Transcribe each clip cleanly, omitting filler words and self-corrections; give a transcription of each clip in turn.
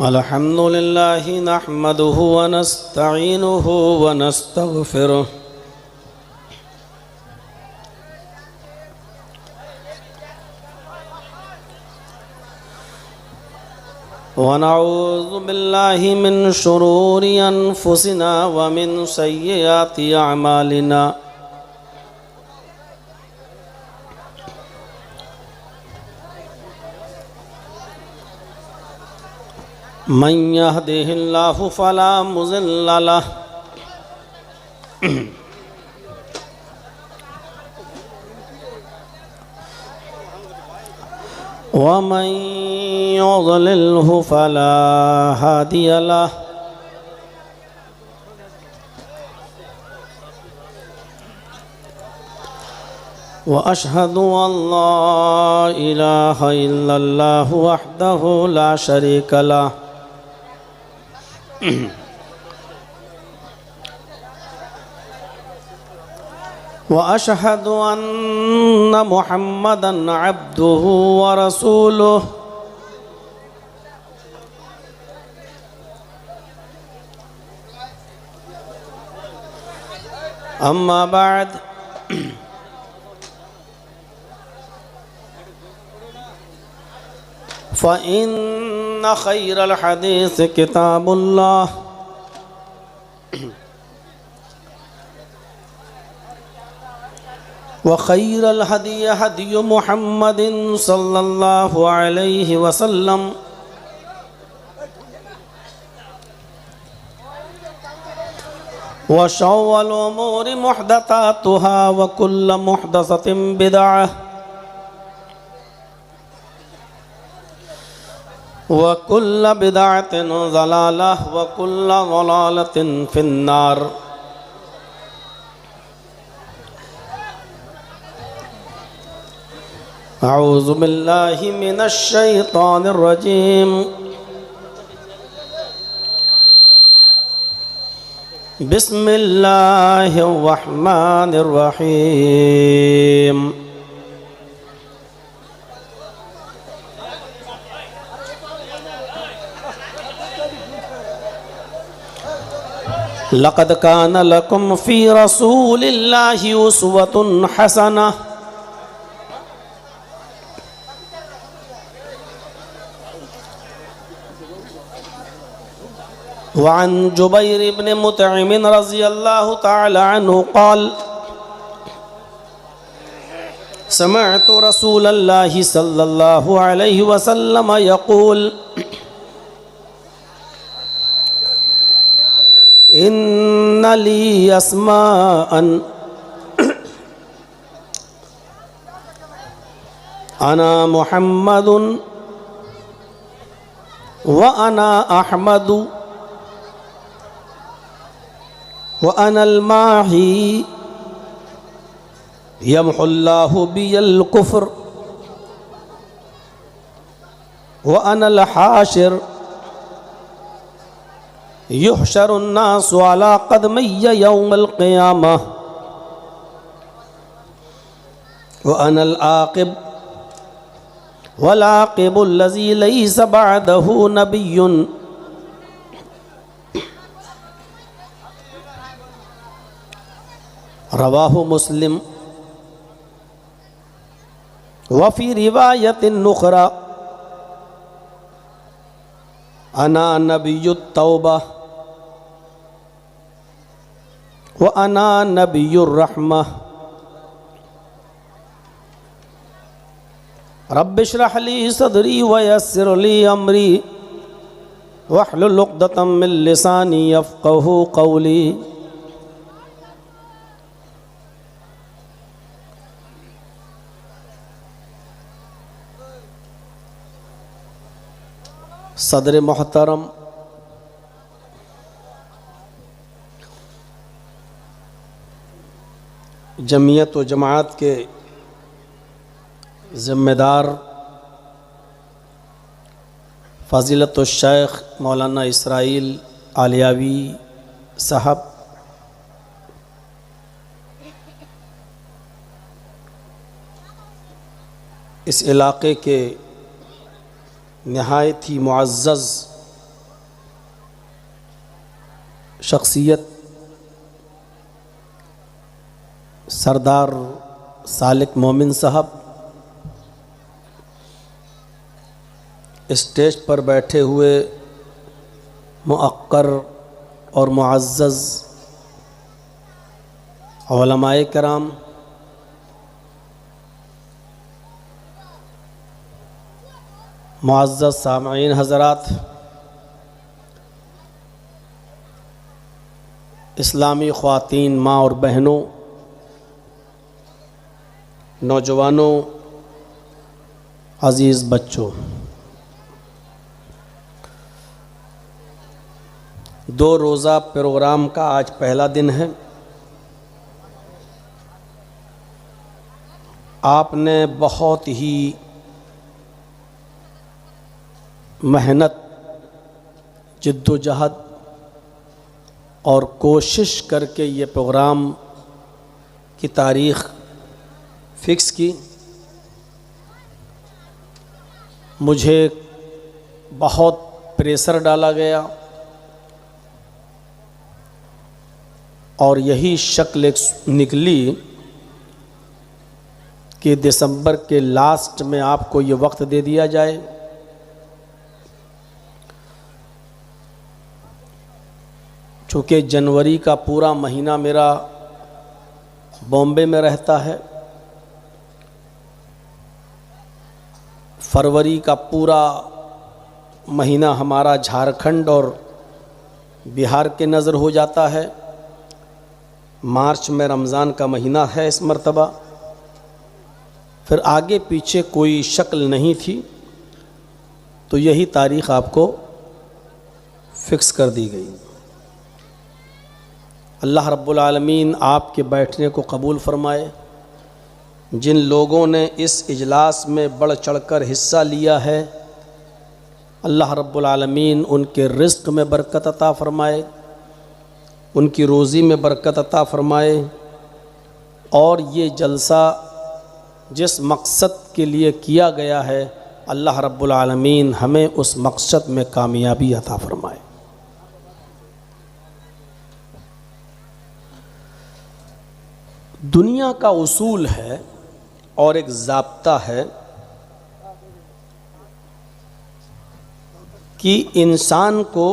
अल्हम्दुलिल्लाहि नहमदुहु व नस्तईनुहु व नस्तगफिरुह व नऊज़ु बिल्लाहि मिन शुरूरि अनफुसिना व मिन सय्यिआति अअमालिना मन यहदिहिल्लाहु फला मुज़िल्ल लहु व मन युज़लिल्हु फला हादिय लहु व अशहदु अल्ला इलाहा इल्लल्लाहु वहदहु ला शरीक लहु व अशहदु अन्न मुहम्मदन अब्दुहु व रसूलुहु अम्मा बाद फ़इन्न खैरल हदीस किताबुल्लाह व खैरल हदी हदी मुहम्मदिन सल्लल्लाहु अलैहि वसल्लम व शर्रुल उमूरि मुहदसातुहा व कुल्लु मुहदसतिन बिदअह व कुल्लु बिदअतिन ज़लालह व कुल्लु ज़लालतिन फिन्नार। अऊज़ु बिल्लाहि मिनश शैतानिर रजीम। बिस्मिल्लाहिर रहमानिर रहीम। लक़द कान लकुम फ़ी रसूलिल्लाहि उस्वतुन हसनह वअन जुबैर इब्न मुतइम रज़ियल्लाहु तआला अन्हु क़ाल समिअतु रसूलल्लाहि सल्लल्लाहु अलैहि वसल्लम यक़ूल इन्न ली अस्माअन अना मुहम्मदुन व अना अहमदु व अनल माही यमहुल्लाहु बियल कुफ्र व अनल हाशिर युहशरुन्नासु अला क़दमैय यौमल क़ियामह व अनल आक़िब वल आक़िबुल लज़ी लैसा बअदहु नबिय्युन। रवाहु मुस्लिम व फ़ी रिवायतिन उख़रा अना नबियुत तौबा व अना नबियुर रहमा। रब्बि इश्रह ली सदरी व यस्सिर ली अमरी वहलुल उक़दतम मिन लिसानी यफ़क़हू क़ौली। सदर मोहतरम, जमीयत व जमात के ज़िम्मेदार फ़ज़ीलत शेख मौलाना इसराइल आलियावी साहब, इस इलाक़े के नहायत ही मुअज़्ज़ज़ शख्सियत सरदार सालिक मोमिन साहब स्टेज पर बैठे हुए मुअक्कर और मुअज़्ज़ज़ उलमाए किराम, मुअज़्ज़ज़ सामईन हज़रात, इस्लामी ख़वातीन माँ और बहनों, नौजवानों, अज़ीज़ बच्चों, 2 रोज़ा प्रोग्राम का आज पहला दिन है। आपने बहुत ही मेहनत, जिद्दोजहद और कोशिश करके ये प्रोग्राम की तारीख़ फ़िक्स की। मुझे बहुत प्रेशर डाला गया और यही शक्ल निकली कि दिसंबर के लास्ट में आपको ये वक्त दे दिया जाए। चूँकि जनवरी का पूरा महीना मेरा बॉम्बे में रहता है, फरवरी का पूरा महीना हमारा झारखंड और बिहार के नज़र हो जाता है, मार्च में रमज़ान का महीना है इस मर्तबा, फिर आगे पीछे कोई शक्ल नहीं थी, तो यही तारीख़ आपको फ़िक्स कर दी गई। अल्लाह रब्बुल आलमीन आपके बैठने को कबूल फ़रमाए। जिन लोगों ने इस इजलास में बढ़ चढ़कर हिस्सा लिया है, अल्लाह रब्बुल आलमीन उनके रिज़्क़ में बरकत अता फ़रमाए, उनकी रोज़ी में बरकत अता फ़रमाए और ये जलसा जिस मकसद के लिए किया गया है, अल्लाह रब्बुल आलमीन हमें उस मकसद में कामयाबी अता फ़रमाए। दुनिया का उसूल है और एक ज़ाब्ता है कि इंसान को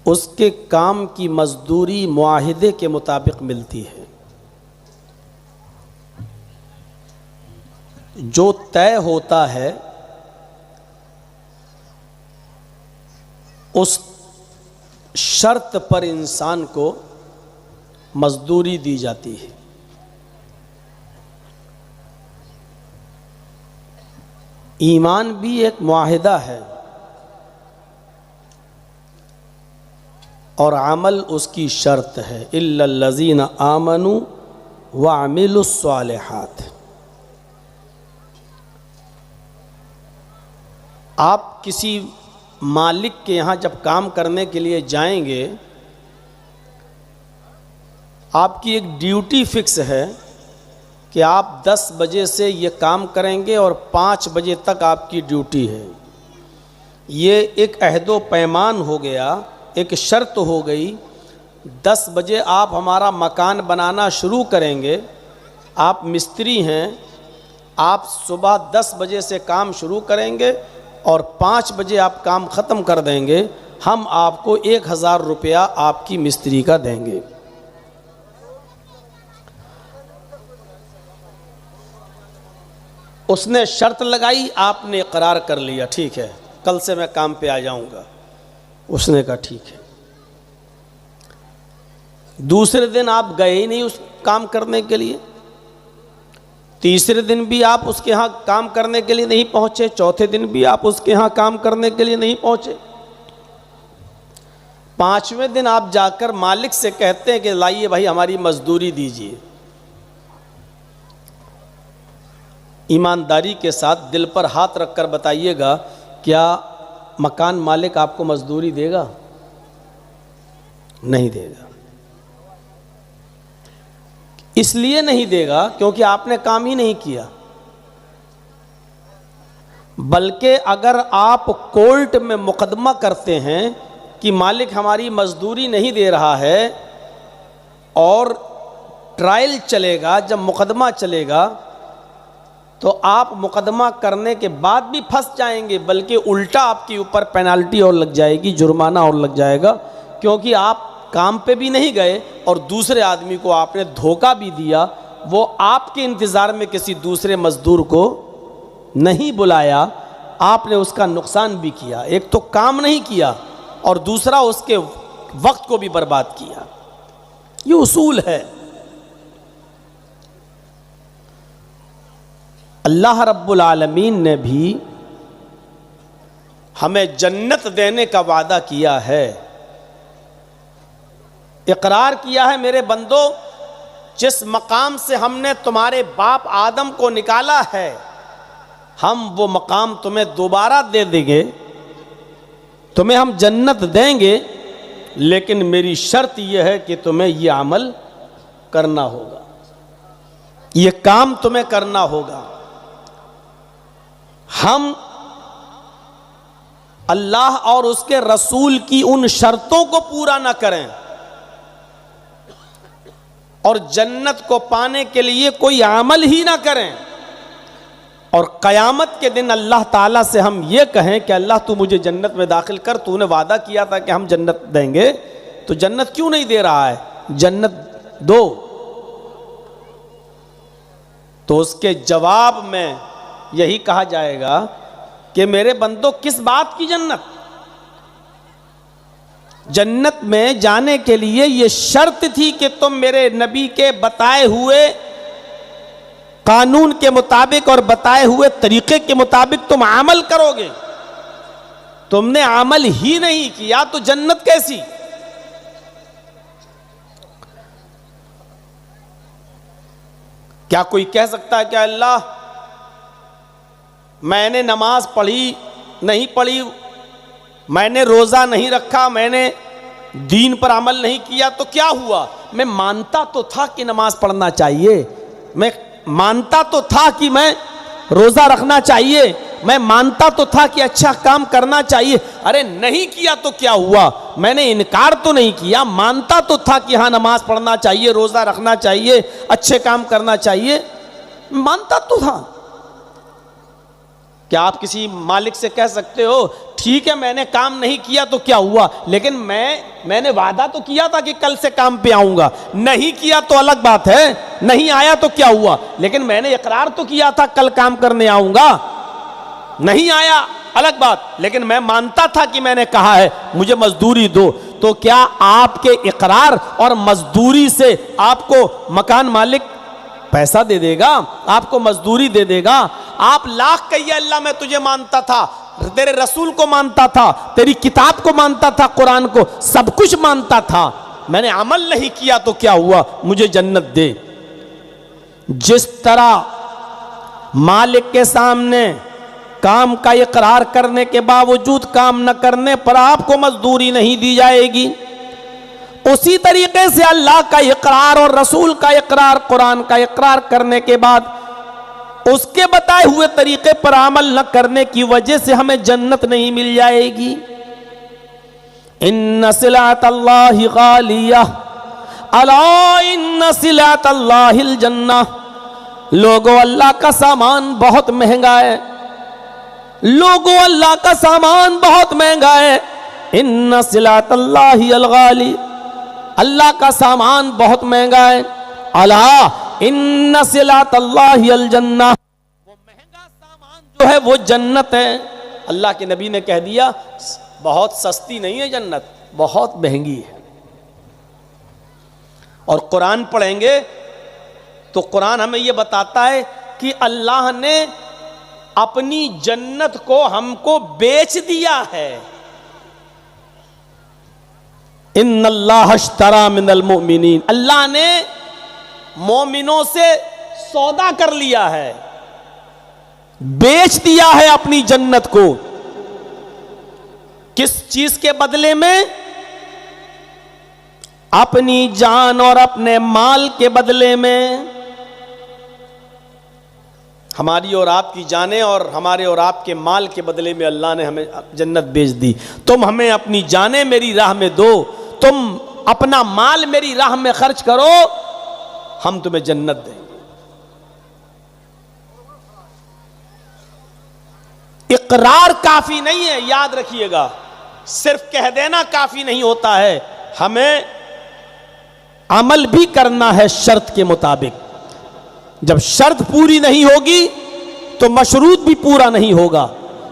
उसके काम की मजदूरी मुआहिदे के मुताबिक मिलती है। जो तय होता है उस शर्त पर इंसान को मजदूरी दी जाती है। ईमान भी एक मुआहिदा है और अमल उसकी शर्त है। इल्लल्लज़ीना आमनू व अमिलुस्सालिहात। आप किसी मालिक के यहाँ जब काम करने के लिए जाएंगे, आपकी एक ड्यूटी फिक्स है कि आप 10 बजे से ये काम करेंगे और 5 बजे तक आपकी ड्यूटी है। ये एक अहदो पैमान हो गया, एक शर्त हो गई। 10 बजे आप हमारा मकान बनाना शुरू करेंगे, आप मिस्त्री हैं, आप सुबह 10 बजे से काम शुरू करेंगे और 5 बजे आप काम ख़त्म कर देंगे, हम आपको 1000 रुपया आपकी मिस्त्री का देंगे। उसने शर्त लगाई, आपने इकरार कर लिया, ठीक है कल से मैं काम पे आ जाऊंगा। उसने कहा ठीक है। दूसरे दिन आप गए ही नहीं उस काम करने के लिए, तीसरे दिन भी आप उसके यहाँ काम करने के लिए नहीं पहुंचे, चौथे दिन भी आप उसके यहाँ काम करने के लिए नहीं पहुंचे, 5वें दिन आप जाकर मालिक से कहते हैं कि लाइए भाई हमारी मजदूरी दीजिए। ईमानदारी के साथ दिल पर हाथ रखकर बताइएगा, क्या मकान मालिक आपको मजदूरी देगा? नहीं देगा। इसलिए नहीं देगा क्योंकि आपने काम ही नहीं किया। बल्कि अगर आप कोर्ट में मुकदमा करते हैं कि मालिक हमारी मजदूरी नहीं दे रहा है और ट्रायल चलेगा, जब मुकदमा चलेगा तो आप मुकदमा करने के बाद भी फंस जाएंगे, बल्कि उल्टा आपके ऊपर पेनाल्टी और लग जाएगी, जुर्माना और लग जाएगा, क्योंकि आप काम पे भी नहीं गए और दूसरे आदमी को आपने धोखा भी दिया। वो आपके इंतज़ार में किसी दूसरे मजदूर को नहीं बुलाया, आपने उसका नुकसान भी किया। एक तो काम नहीं किया और दूसरा उसके वक्त को भी बर्बाद किया। ये उसूल है। अल्लाह रब्बुल आलमीन ने भी हमें जन्नत देने का वादा किया है, इकरार किया है, मेरे बंदो जिस मकाम से हमने तुम्हारे बाप आदम को निकाला है, हम वो मकाम तुम्हें दोबारा दे देंगे, तुम्हें हम जन्नत देंगे, लेकिन मेरी शर्त यह है कि तुम्हें ये अमल करना होगा, ये काम तुम्हें करना होगा। हम अल्लाह और उसके रसूल की उन शर्तों को पूरा ना करें और जन्नत को पाने के लिए कोई अमल ही ना करें, और क़यामत के दिन अल्लाह ताला से हम ये कहें कि अल्लाह तू मुझे जन्नत में दाखिल कर, तूने वादा किया था कि हम जन्नत देंगे, तो जन्नत क्यों नहीं दे रहा है, जन्नत दो। तो उसके जवाब में यही कहा जाएगा कि मेरे बंदो किस बात की जन्नत? जन्नत में जाने के लिए यह शर्त थी कि तुम मेरे नबी के बताए हुए कानून के मुताबिक और बताए हुए तरीके के मुताबिक तुम अमल करोगे। तुमने अमल ही नहीं किया तो जन्नत कैसी? क्या कोई कह सकता है कि अल्लाह मैंने नमाज पढ़ी नहीं पढ़ी, मैंने रोज़ा नहीं रखा, मैंने दीन पर अमल नहीं किया, तो क्या हुआ? मैं मानता तो था कि नमाज पढ़ना चाहिए, मैं मानता तो था कि मैं रोज़ा रखना चाहिए, मैं मानता तो था कि अच्छा काम करना चाहिए, अरे नहीं किया तो क्या हुआ? मैंने इनकार तो नहीं किया, मानता तो था कि हाँ नमाज पढ़ना चाहिए, रोज़ा रखना चाहिए, अच्छे काम करना चाहिए, मानता तो था। क्या आप किसी मालिक से कह सकते हो ठीक है मैंने काम नहीं किया तो क्या हुआ, लेकिन मैंने वादा तो किया था कि कल से काम पे आऊंगा, नहीं किया तो अलग बात है, नहीं आया तो क्या हुआ, लेकिन मैंने इकरार तो किया था कल काम करने आऊंगा, नहीं आया अलग बात, लेकिन मैं मानता था कि मैंने कहा है मुझे मजदूरी दो। तो क्या आपके इकरार और मजदूरी से आपको मकान मालिक पैसा दे देगा, आपको मजदूरी दे देगा? आप लाख कहिए अल्लाह मैं तुझे मानता था, तेरे रसूल को मानता था, तेरी किताब को मानता था, कुरान को, सब कुछ मानता था, मैंने अमल नहीं किया तो क्या हुआ, मुझे जन्नत दे। जिस तरह मालिक के सामने काम का इकरार करने के बावजूद काम न करने पर आपको मजदूरी नहीं दी जाएगी, उसी तरीके से अल्लाह का इकरार और रसूल का इकरार, कुरान का इकरार करने के बाद उसके बताए हुए तरीके पर अमल न करने की वजह से हमें जन्नत नहीं मिल जाएगी। इन्न सिलातल्लाहि गालिया अला इन्न सिलातल्लाहिल जन्नह, लोगों अल्लाह का सामान बहुत महंगा है, लोगों अल्लाह का सामान बहुत महंगा है। इन्न सिलातल्लाहिल गाली, अल्लाह का सामान बहुत महंगा है। अला इन्न सिलातल्लाहिल जन्नह, वो महंगा सामान जो है वो जन्नत है। अल्लाह के नबी ने कह दिया बहुत सस्ती नहीं है जन्नत, बहुत महंगी है। और कुरान पढ़ेंगे तो कुरान हमें ये बताता है कि अल्लाह ने अपनी जन्नत को हमको बेच दिया है। इन्नल्लाह अश्तरा मिनल मुमिनीन, अल्लाह ने मोमिनों से सौदा कर लिया है, बेच दिया है अपनी जन्नत को। किस चीज के बदले में? अपनी जान और अपने माल के बदले में। हमारी और आपकी जानें और हमारे और आपके माल के बदले में अल्लाह ने हमें जन्नत बेच दी। तुम हमें अपनी जानें मेरी राह में दो, तुम अपना माल मेरी राह में खर्च करो, हम तुम्हें जन्नत देंगे। इकरार काफी नहीं है, याद रखिएगा, सिर्फ कह देना काफी नहीं होता है, हमें अमल भी करना है शर्त के मुताबिक। जब शर्त पूरी नहीं होगी तो मशरूत भी पूरा नहीं होगा।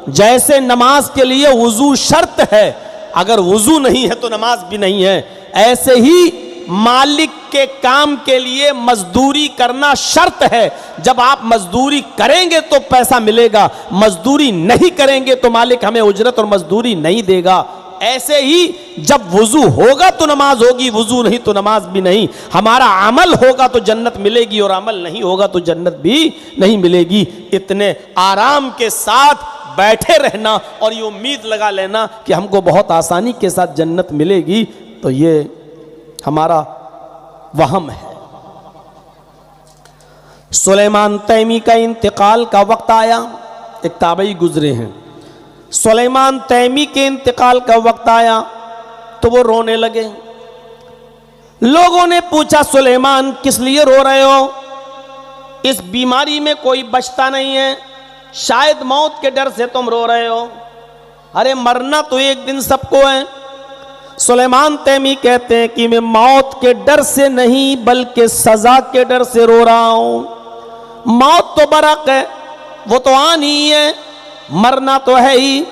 जैसे नमाज के लिए वुजू शर्त है, अगर वुजू नहीं है तो नमाज भी नहीं है, ऐसे ही मालिक के काम के लिए मजदूरी करना शर्त है। जब आप मजदूरी करेंगे तो पैसा मिलेगा, मजदूरी नहीं करेंगे तो मालिक हमें उजरत और मजदूरी नहीं देगा। ऐसे ही जब वुजू होगा तो नमाज होगी, वुजू नहीं तो नमाज भी नहीं। हमारा अमल होगा तो जन्नत मिलेगी और अमल नहीं होगा तो जन्नत भी नहीं मिलेगी। इतने आराम के साथ बैठे रहना और ये उम्मीद लगा लेना कि हमको बहुत आसानी के साथ जन्नत मिलेगी, तो ये हमारा वहम है। सुलेमान तैमी का इंतकाल का वक्त आया, एक ताबई गुजरे हैं। सुलेमान तैमी के इंतकाल का वक्त आया तो वो रोने लगे। लोगों ने पूछा, सुलेमान किस लिए रो रहे हो? इस बीमारी में कोई बचता नहीं है, शायद मौत के डर से तुम रो रहे हो। अरे मरना तो एक दिन सबको है। सुलेमान तैमी कहते हैं कि मैं मौत के डर से नहीं बल्कि सजा के डर से रो रहा हूं। मौत तो बरक है, वो तो आनी ही है, मरना तो है ही।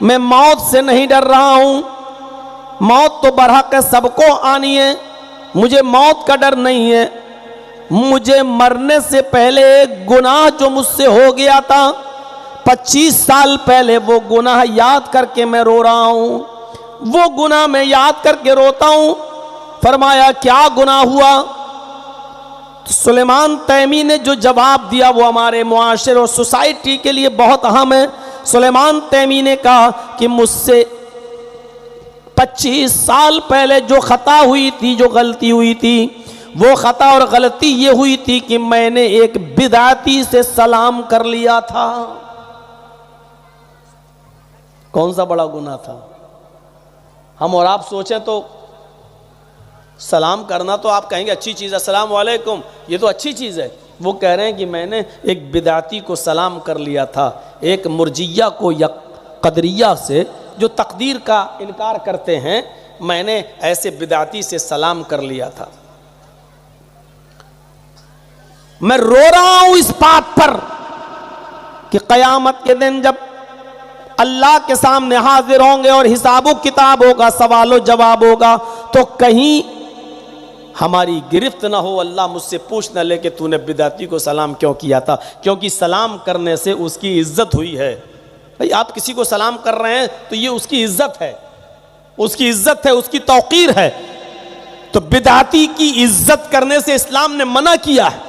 मैं मौत से नहीं डर रहा हूं, मौत तो बरहक है, सबको आनी है, मुझे मौत का डर नहीं है। मुझे मरने से पहले एक गुनाह जो मुझसे हो गया था 25 साल पहले, वो गुनाह याद करके मैं रो रहा हूं। वो गुनाह मैं याद करके रोता हूं। फरमाया क्या गुनाह हुआ? तो सुलेमान तैमी ने जो जवाब दिया वो हमारे मुआशरे और सोसाइटी के लिए बहुत अहम है। सुलेमान तैमी ने कहा कि मुझसे 25 साल पहले जो खता हुई थी, जो गलती हुई थी, वो खता और गलती ये हुई थी कि मैंने एक बिदाती से सलाम कर लिया था। कौन सा बड़ा गुनाह था? हम और आप सोचें तो सलाम करना तो आप कहेंगे अच्छी चीज़ है, अस्सलाम वालेकुम, ये तो अच्छी चीज़ है। वो कह रहे हैं कि मैंने एक बिदाती को सलाम कर लिया था, एक मुर्जिया को या कदरिया से जो तकदीर का इनकार करते हैं, मैंने ऐसे बिदाती से सलाम कर लिया था। मैं रो रहा हूं इस बात पर कि क़यामत के दिन जब अल्लाह के सामने हाजिर होंगे और हिसाबो किताब होगा, सवालो जवाब होगा, तो कहीं हमारी गिरफ्त ना हो, अल्लाह मुझसे पूछ ना ले कि तूने बिदाती को सलाम क्यों किया था। क्योंकि सलाम करने से उसकी इज्जत हुई है। भाई आप किसी को सलाम कर रहे हैं तो ये उसकी इज्जत है, उसकी इज्जत है, उसकी तौकीर है। तो बिदाती की इज्जत करने से इस्लाम ने मना किया है।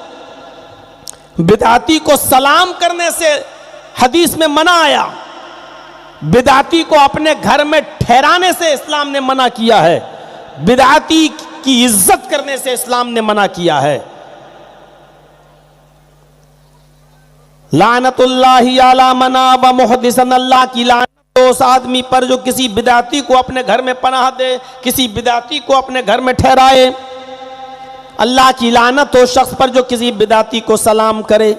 बिदाती को सलाम करने से हदीस में मना आया। बिदाती को अपने घर में ठहराने से इस्लाम ने मना किया है। बिदाती की इज्जत करने से इस्लाम ने मना किया है। लानतुल्लाहि अला मना व मुहदिसन, अल्लाह की लानत उस आदमी पर जो किसी बिदाती को अपने घर में पनाह दे, किसी बिदाती को अपने घर में ठहराए। अल्लाह की लानत हो शख्स पर जो किसी बिदाती को सलाम करे।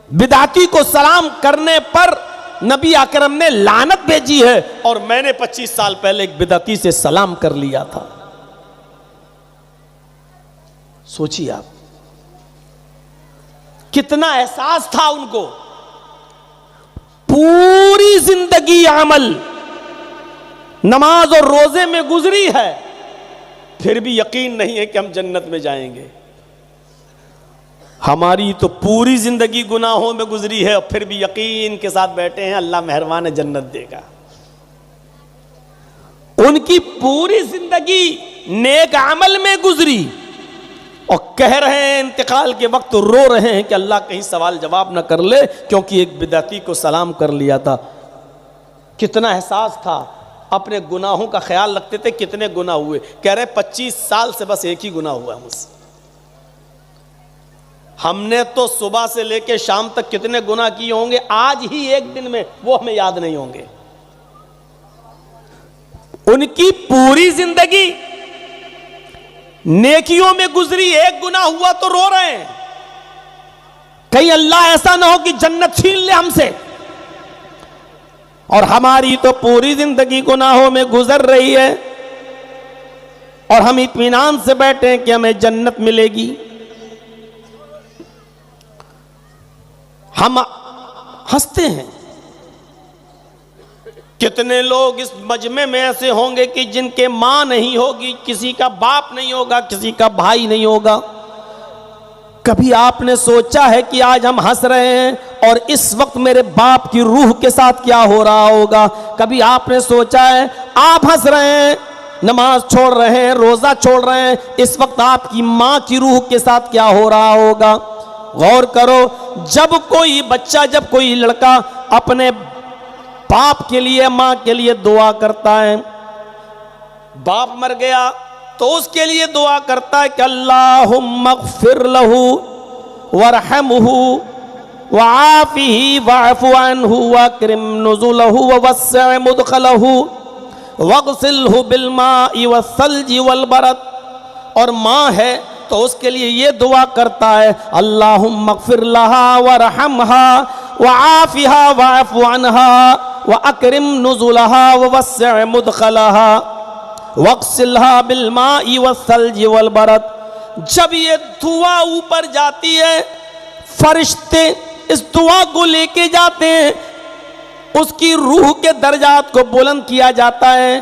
बिदाती को सलाम करने पर नबी अकरम ने लानत भेजी है, और मैंने 25 साल पहले एक बिदाती से सलाम कर लिया था। सोचिए आप, कितना एहसास था उनको। पूरी जिंदगी अमल नमाज और रोजे में गुजरी है, फिर भी यकीन नहीं है कि हम जन्नत में जाएंगे। हमारी तो पूरी जिंदगी गुनाहों में गुजरी है और फिर भी यकीन के साथ बैठे हैं अल्लाह मेहरबान है, जन्नत देगा। उनकी पूरी जिंदगी नेक अमल में गुजरी और कह रहे हैं इंतकाल के वक्त रो रहे हैं कि अल्लाह कहीं सवाल जवाब न कर ले, क्योंकि एक बिदाती को सलाम कर लिया था। कितना एहसास था, अपने गुनाहों का ख्याल रखते थे। कितने गुनाह हुए? कह रहे 25 साल से बस एक ही गुनाह हुआ मुझसे। हमने तो सुबह से लेकर शाम तक कितने गुनाह किए होंगे, आज ही एक दिन में वो हमें याद नहीं होंगे। उनकी पूरी जिंदगी नेकियों में गुजरी, एक गुनाह हुआ तो रो रहे हैं। कहीं अल्लाह ऐसा ना हो कि जन्नत छीन ले हमसे, और हमारी तो पूरी जिंदगी गुनाहों में गुजर रही है और हम इत्मीनान से बैठे हैं कि हमें जन्नत मिलेगी। हम हंसते हैं। कितने लोग इस मजमे में ऐसे होंगे कि जिनके मां नहीं होगी, किसी का बाप नहीं होगा, किसी का भाई नहीं होगा। कभी आपने सोचा है कि आज हम हंस रहे हैं और इस वक्त मेरे बाप की रूह के साथ क्या हो रहा होगा? कभी आपने सोचा है आप हंस रहे हैं, नमाज छोड़ रहे हैं, रोजा छोड़ रहे हैं, इस वक्त आपकी मां की रूह के साथ क्या हो रहा होगा? गौर करो, जब कोई बच्चा, जब कोई लड़का अपने बाप के लिए, मां के लिए दुआ करता है, बाप मर गया तो उसके लिए दुआ करता है कि अल्लाहुम्मा ग़फ़िर लहू वरहमहू वआफ़िही वअफ़ु अन्हु वअक्रिम नुज़ुलहू ववस्सिअ मुदख़लहू वग़सिलहू बिलमाइ वस्सल्जि वलबरद। और माँ है तो उसके लिए ये दुआ करता है अल्लाहुम्मा ग़फ़िर लहा वरहमहा वआफ़िहा वअफ़ु अन्हा वअक्रिम नुज़ुलहा ववस्सिअ मुदख़लहा वग़सिलहा बिलमाइ वस्सल्जि वलबरद। जब ये दुआ ऊपर जाती है, फरिश्ते इस दुआ को लेके जाते हैं, उसकी रूह के दर्जात को बुलंद किया जाता है,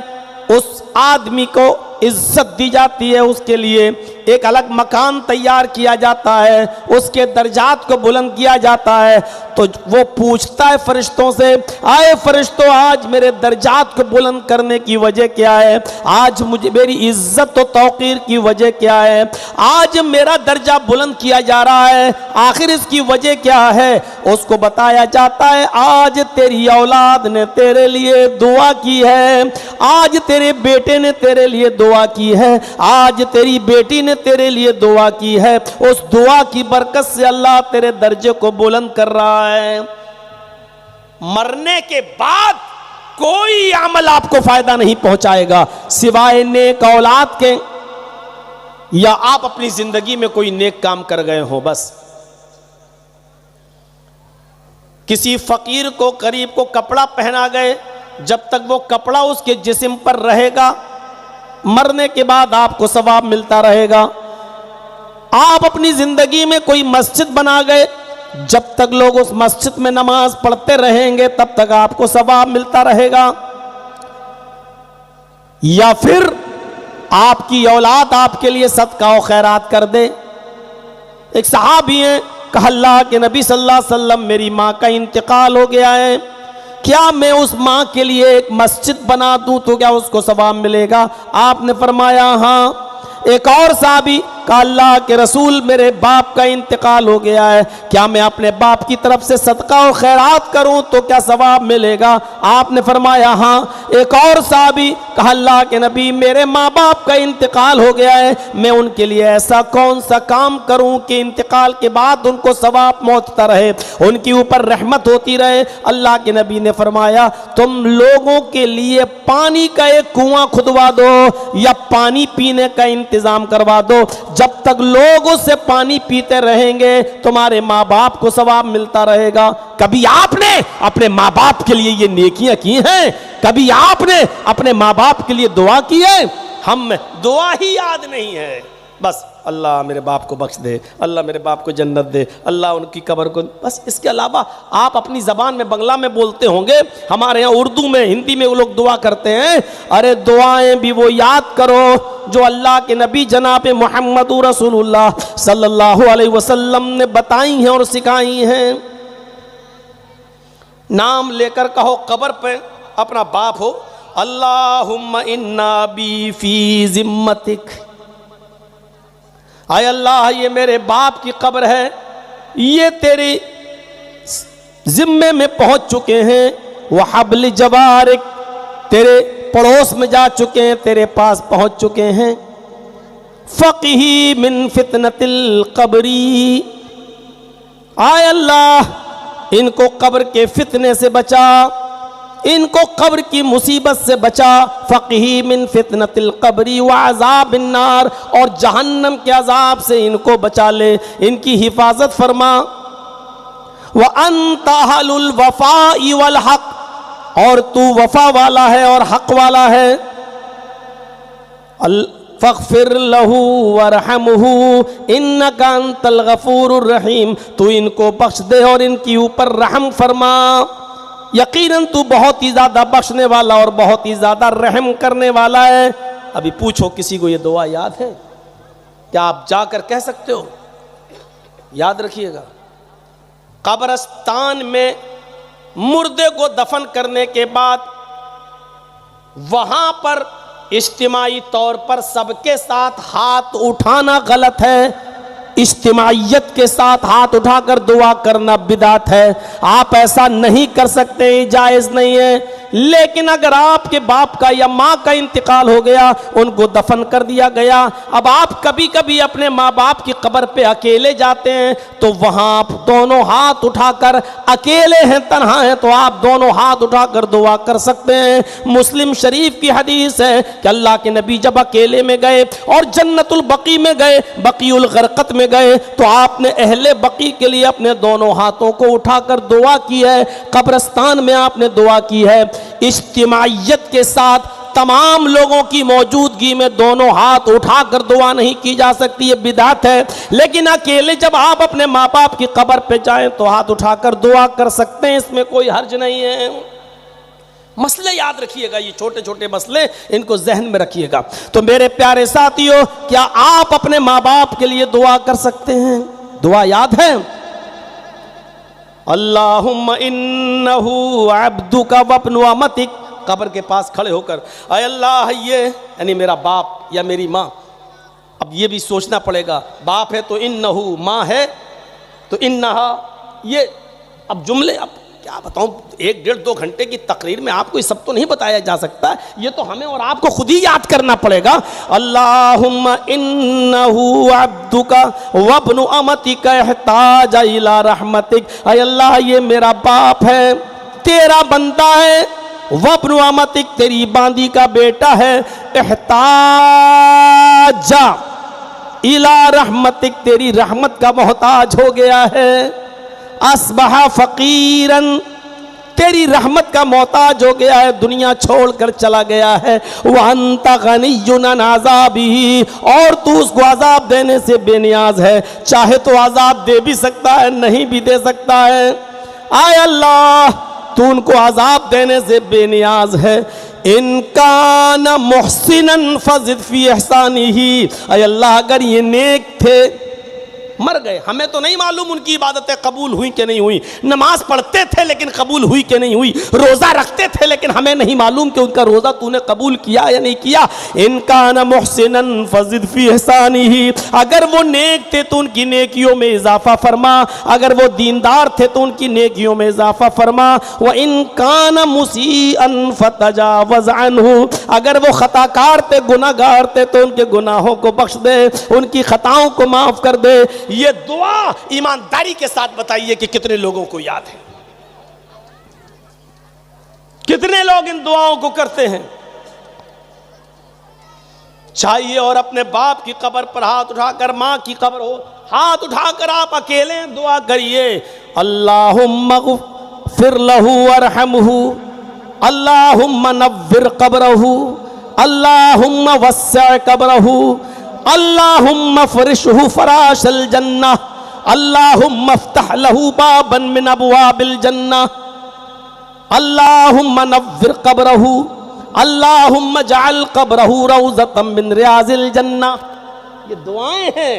उस आदमी को इज्जत दी जाती है, उसके लिए एक अलग मकान तैयार किया जाता है, उसके दर्जात को बुलंद किया जाता है। तो वो पूछता है फरिश्तों से, आए फरिश्तों, आज मेरे दर्जात को बुलंद करने की वजह क्या है? आज मुझे मेरी इज्जत और तौकीर की वजह क्या है? आज मेरा दर्जा बुलंद किया जा रहा है, आखिर इसकी वजह क्या है? उसको बताया जाता है आज तेरी औलाद ने तेरे लिए दुआ की है, आज तेरे बेटे ने तेरे लिए दुआ की है, आज तेरी बेटी ने तेरे लिए दुआ की है। उस दुआ की बरकत से अल्लाह तेरे दर्जे को बुलंद कर रहा है। मरने के बाद कोई अमल आपको फायदा नहीं पहुंचाएगा सिवाय नेक औलाद के, या आप अपनी जिंदगी में कोई नेक काम कर गए हो। बस किसी फकीर को, गरीब को कपड़ा पहना गए, जब तक वो कपड़ा उसके जिस्म पर रहेगा, मरने के बाद आपको सवाब मिलता रहेगा। आप अपनी जिंदगी में कोई मस्जिद बना गए, जब तक लोग उस मस्जिद में नमाज पढ़ते रहेंगे तब तक आपको सवाब मिलता रहेगा। या फिर आपकी औलाद आपके लिए सदका और खैरात कर दे। एक सहाबी हैं, कहा अल्लाह के नबी सल्लल्लाहु अलैहि वसल्लम, मेरी माँ का इंतकाल हो गया है, क्या मैं उस माँ के लिए एक मस्जिद बना दूं तो क्या उसको सवाब मिलेगा? आपने फरमाया हाँ। एक और साहबी का अल्लाह के रसूल, मेरे बाप का इंतकाल हो गया है, क्या मैं अपने बाप की तरफ से सदका और खैरात करूं तो क्या सवाब मिलेगा? आपने फरमाया हाँ। एक और साहबी कहा अल्लाह के नबी, मेरे माँ बाप का इंतकाल हो गया है, मैं उनके लिए ऐसा कौन सा काम करूं कि इंतकाल के बाद उनको सवाब पहुंचता रहे, उनके ऊपर रहमत होती रहे? अल्लाह के नबी ने फरमाया तुम लोगों के लिए पानी का एक कुआं खुदवा दो या पानी पीने का इंतजाम करवा दो। जब तक लोग उससे पानी पीते रहेंगे तुम्हारे माँ बाप को सवाब मिलता रहेगा। कभी आपने अपने माँ बाप के लिए ये नेकियां की हैं? कभी आपने अपने माँ बाप के लिए दुआ की है? हम दुआ ही याद नहीं है। बस अल्लाह मेरे बाप को बख्श दे, अल्लाह मेरे बाप को जन्नत दे, अल्लाह उनकी कब्र को, बस इसके अलावा आप अपनी ज़बान में बंगला में बोलते होंगे, हमारे यहाँ उर्दू में, हिंदी में वो लोग दुआ करते हैं। अरे दुआएं भी वो याद करो जो अल्लाह के नबी जनाब मोहम्मद रसूलुल्लाह सल्लल्लाहु अलैहि वसल्लम ने बताई हैं और सिखाई हैं। नाम लेकर कहो कब्र पे अपना बाप हो, अल्लाहुम्मा इन्ना बी फी जिम्मतिक, आय अल्लाह ये मेरे बाप की कब्र है, ये तेरी जिम्मे में पहुंच चुके हैं। वह हब्ल जवारिक, तेरे पड़ोस में जा चुके हैं, तेरे पास पहुंच चुके हैं। फ़क़ही मिन फितनतिल कब्री, आय अल्लाह इनको कब्र के फितने से बचा, इनको कब्र की मुसीबत से बचा। फ़क़ही मिन फितनतिल क़ब्री व अज़ाबिन नार, और जहन्नम के अजाब से इनको बचा ले, इनकी हिफाजत फरमा। व अंत अहलुल वफ़ाइ वल हक़, और तू वफा वाला है और हक वाला है। फ़ग़फ़िर लहू वरहमहू इन्नका अंतल गफ़ूरुर रहीम, तू इनको बख्श दे और इनके ऊपर रहम फरमा, यकीनन तू बहुत ही ज़्यादा बख्शने वाला और बहुत ही ज़्यादा रहम करने वाला है। अभी पूछो किसी को ये दुआ याद है क्या? आप जाकर कह सकते हो? याद रखिएगा, कब्रिस्तान में मुर्दे को दफन करने के बाद वहां पर इज्तिमाई तौर पर सबके साथ हाथ उठाना गलत है। इज्तिमाइयत के साथ हाथ उठाकर दुआ करना बिदात है। आप ऐसा नहीं कर सकते, जायज़ नहीं है। लेकिन अगर आपके बाप का या माँ का इंतकाल हो गया, उनको दफन कर दिया गया, अब आप कभी कभी अपने माँ बाप की कब्र पे अकेले जाते हैं, तो वहाँ आप दोनों हाथ उठाकर, अकेले हैं, तन्हा हैं, तो आप दोनों हाथ उठाकर दुआ कर सकते हैं। मुस्लिम शरीफ की हदीस है कि अल्लाह के नबी जब अकेले में गए और जन्नतुल बकी में गए, बकीउल गरकत में गए, तो आपने अहले बकी के लिए अपने दोनों हाथों को उठाकर दुआ की है। कब्रिस्तान में आपने दुआ की है। इज्तिमाइयत के साथ तमाम लोगों की मौजूदगी में दोनों हाथ उठाकर दुआ नहीं की जा सकती, ये बिदात है। लेकिन अकेले जब आप अपने माँ बाप की कब्र पे जाएं तो हाथ उठाकर दुआ कर सकते हैं, इसमें कोई हर्ज नहीं है। मसले याद रखिएगा, ये छोटे छोटे मसले, इनको जहन में रखिएगा। तो मेरे प्यारे साथियों, क्या आप अपने माँ बाप के लिए दुआ कर सकते हैं? दुआ याद है? अल्लाहुम्मा इन्नहु अब्दुका वब्नु अमतिक, कब्र के पास खड़े होकर, अय अल्लाह ये यानी मेरा बाप या मेरी माँ। अब ये भी सोचना पड़ेगा, बाप है तो इन्नहु, माँ है तो इन्नहा, ये अब जुमले, अब क्या बताऊं, 1-1.5-2 घंटे की तकरीर में आपको ये सब तो नहीं बताया जा सकता, ये तो हमें और आपको खुद ही याद करना पड़ेगा। अल्लाहुम्मा इन्नहु अब्दुका वब्नु अमतिका इहताजा इला रहमतिक, अय अल्लाह ये मेरा बाप है, तेरा बंदा है, वब्नु अमतिक तेरी बांदी का बेटा है, इहताजा इला रहमतिक तेरी रहमत का मोहताज हो गया है, अस्बहा फ़कीरन तेरी रहमत का मोहताज हो गया है, दुनिया छोड़कर चला गया है, वह अंता गनियुन अन अज़ाबी, और तू उसको अजाब देने से बेनियाज है, चाहे तो अजाब दे भी सकता है, नहीं भी दे सकता है। आय अल्लाह तू उनको अजाब देने से बेनियाज है। इनकान मुहसिनन फज़िद फी इहसानिही, अय अल्लाह अगर ये नेक थे, मर गए, हमें तो नहीं मालूम उनकी इबादतें कबूल हुई कि नहीं हुई, नमाज पढ़ते थे लेकिन कबूल हुई कि नहीं हुई, रोज़ा रखते थे लेकिन हमें नहीं मालूम कि उनका रोज़ा तूने कबूल किया या नहीं किया। इनका न मुहसिनन फज़िद फी इहसानिही, अगर वो नेक थे तो उनकी नेकियों में इजाफा फरमा, अगर वो दीनदार थे तो उनकी नेकियों में इजाफा फरमा। व इनका न मुसीअन फतजावज़ अन्हु, अगर वो खताकार थे, गुनाहगार थे, तो उनके गुनाहों को बख्श दे, उनकी खताओं को माफ़ कर दे। ये दुआ ईमानदारी के साथ बताइए कि कितने लोगों को याद है, कितने लोग इन दुआओं को करते हैं। चाहिए और अपने बाप की कब्र पर हाथ उठाकर, माँ की कब्र हो, हाथ उठाकर आप अकेले दुआ करिए, अल्लाहुम्मा ग़फ़िर लहू वरहमहू, अल्लाहुम्मा नव्विर क़ब्रहू, अल्लाहुम्मा वस्सिअ क़ब्रहू, अल्लाहुम्मा फ़रिशहु फ़राशल जन्नह, अल्लाहुम्मा इफ़्तह लहू बाबन मिन अबवाबिल जन्नह, अल्लाहुम्मा नव्विर क़ब्रहू, अल्लाहुम्मा जअल क़ब्रहू रौज़तम मिन रियाज़िल जन्नह। ये दुआएं हैं।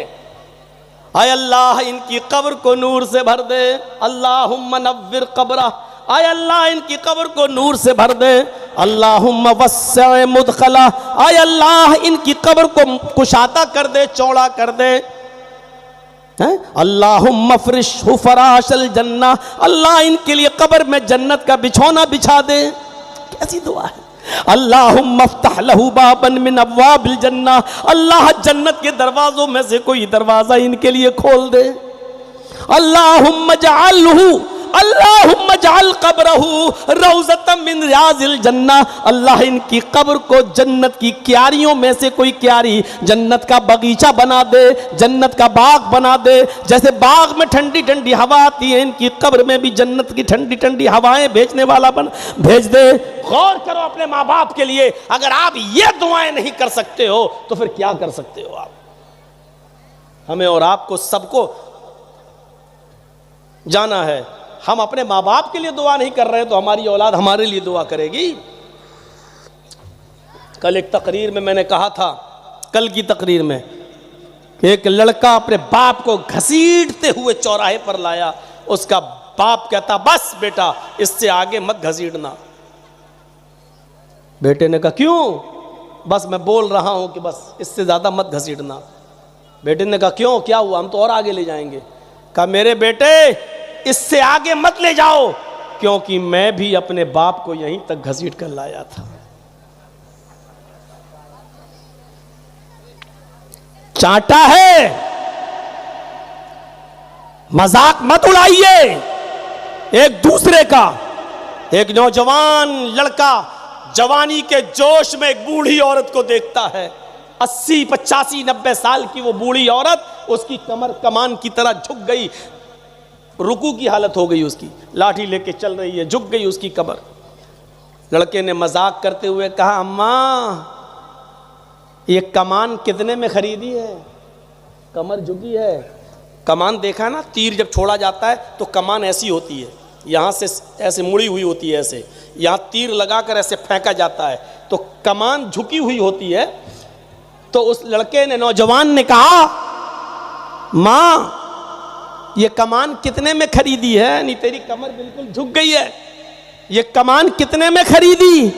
आय अल्लाह इनकी कब्र को नूर से भर दे, अल्लाहुम्मा नव्विर क़ब्रह, आय अल्लाह इनकी कब्र को नूर से भर दे, अल्लाहुम्मा वस्सिअ मुदखला, आय अल्लाह इनकी कब्र को कुशादा कर दे, चौड़ा कर दे, अल्लाहुम्मा फ़रिशहु फ़राशल जन्नह, अल्लाह इनके लिए कब्र में जन्नत का बिछौना बिछा दे। कैसी दुआ है। अल्लाहुम्मा इफ़्तह लहू बाबन मिन अबवाबिल जन्नह, अल्लाह जन्नत के दरवाज़ों में से कोई दरवाज़ा इनके लिए खोल दे। अल्लाहुम्मा जअलहु अल्लाहुम्मा जअल क़ब्रहु रौज़तम मिन रियाज़िल जन्नह, अल्लाह इनकी कब्र को जन्नत की क्यारियों में से कोई क्यारी, जन्नत का बगीचा बना दे, जन्नत का बाग बना दे। जैसे बाग में ठंडी ठंडी हवा आती है, इनकी कब्र में भी जन्नत की ठंडी ठंडी हवाएं भेजने वाला भेज दे। गौर करो अपने माँ बाप के लिए, अगर आप ये दुआएं नहीं कर सकते हो तो फिर क्या कर सकते हो आप? हमें और आपको सबको जाना है। हम अपने माँ बाप के लिए दुआ नहीं कर रहे तो हमारी औलाद हमारे लिए दुआ करेगी। कल एक तकरीर में मैंने कहा था, कल की तकरीर में, कि एक लड़का अपने बाप को घसीटते हुए चौराहे पर लाया। उसका बाप कहता, बस बेटा इससे आगे मत घसीटना। बेटे ने कहा, क्यों? बस मैं बोल रहा हूं कि बस इससे ज्यादा मत घसीटना। बेटे ने कहा, क्यों, क्या हुआ? हम तो और आगे ले जाएंगे। कहा, मेरे बेटे इससे आगे मत ले जाओ, क्योंकि मैं भी अपने बाप को यहीं तक घसीट कर लाया था। चाटा है, मजाक मत उड़ाइए एक दूसरे का। एक नौजवान लड़का जवानी के जोश में एक बूढ़ी औरत को देखता है, 80, 85, 90 साल की वो बूढ़ी औरत, उसकी कमर कमान की तरह झुक गई, रुकू की हालत हो गई उसकी, लाठी लेके चल रही है, झुक गई उसकी कमर। लड़के ने मजाक करते हुए कहा, अम्मा ये कमान कितने में खरीदी है? कमर झुकी है। कमान देखा ना, तीर जब छोड़ा जाता है तो कमान ऐसी होती है, यहाँ से ऐसे मुड़ी हुई होती है, ऐसे यहाँ तीर लगाकर ऐसे फेंका जाता है, तो कमान झुकी हुई होती है। तो उस लड़के ने, नौजवान ने कहा, माँ ये कमान कितने में खरीदी है? नहीं, तेरी कमर बिल्कुल झुक गई है, ये कमान कितने में खरीदी?